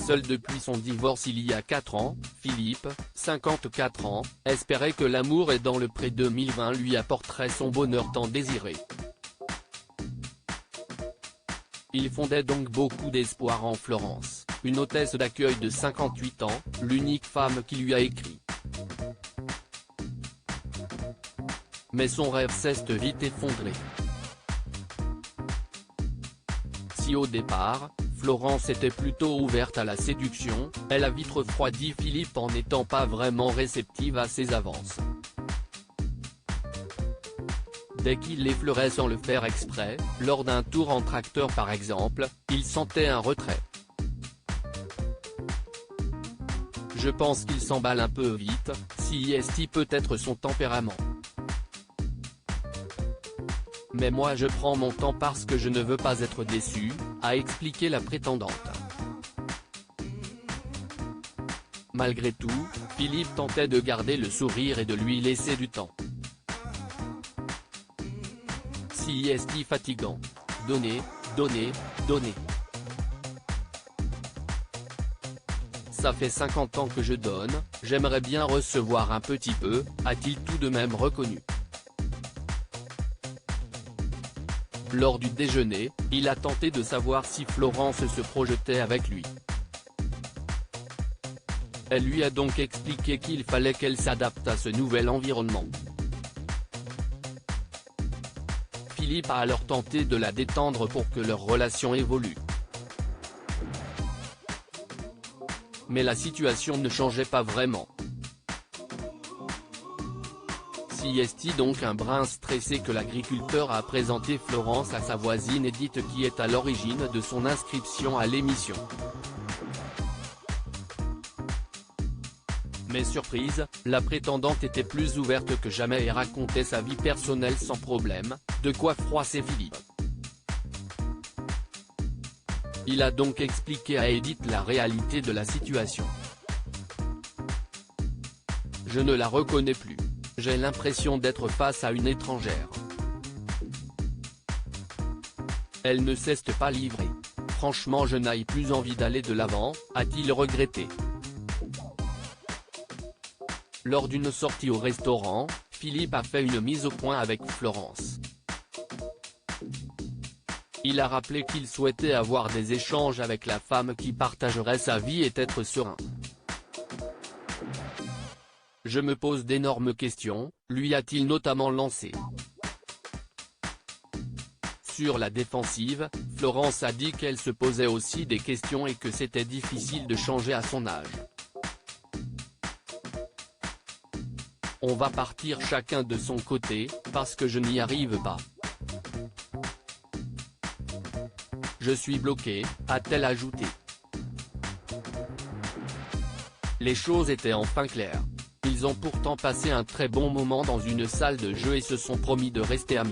Seul depuis son divorce il y a 4 ans, Philippe, 54 ans, espérait que l'amour et dans le pré 2020 lui apporterait son bonheur tant désiré. Il fondait donc beaucoup d'espoir en Florence, une hôtesse d'accueil de 58 ans, l'unique femme qui lui a écrit. Mais son rêve s'est vite effondré. Si au départ, Florence était plutôt ouverte à la séduction, elle a vite refroidi Philippe en n'étant pas vraiment réceptive à ses avances. Dès qu'il l'effleurait sans le faire exprès, lors d'un tour en tracteur par exemple, il sentait un retrait. Je pense qu'il s'emballe un peu vite, si est peut-être son tempérament. Mais moi je prends mon temps parce que je ne veux pas être déçu, a expliqué la prétendante. Malgré tout, Philippe tentait de garder le sourire et de lui laisser du temps. Si est fatigant. Donner, donner, donner. Ça fait 50 ans que je donne, j'aimerais bien recevoir un petit peu, a-t-il tout de même reconnu. Lors du déjeuner, il a tenté de savoir si Florence se projetait avec lui. Elle lui a donc expliqué qu'il fallait qu'elle s'adapte à ce nouvel environnement. Philippe a alors tenté de la détendre pour que leur relation évolue. Mais la situation ne changeait pas vraiment. Si est donc un brin stressé que l'agriculteur a présenté Florence à sa voisine Edith qui est à l'origine de son inscription à l'émission. Mais surprise, la prétendante était plus ouverte que jamais et racontait sa vie personnelle sans problème, de quoi froisser Philippe. Il a donc expliqué à Edith la réalité de la situation. Je ne la reconnais plus. J'ai l'impression d'être face à une étrangère. Elle ne s'est pas livrée. Franchement je n'ai plus envie d'aller de l'avant, a-t-il regretté. Lors d'une sortie au restaurant, Philippe a fait une mise au point avec Florence. Il a rappelé qu'il souhaitait avoir des échanges avec la femme qui partagerait sa vie et être serein. Je me pose d'énormes questions, lui a-t-il notamment lancé. Sur la défensive, Florence a dit qu'elle se posait aussi des questions et que c'était difficile de changer à son âge. On va partir chacun de son côté, parce que je n'y arrive pas. Je suis bloquée, a-t-elle ajouté. Les choses étaient enfin claires. Ils ont pourtant passé un très bon moment dans une salle de jeu et se sont promis de rester amis.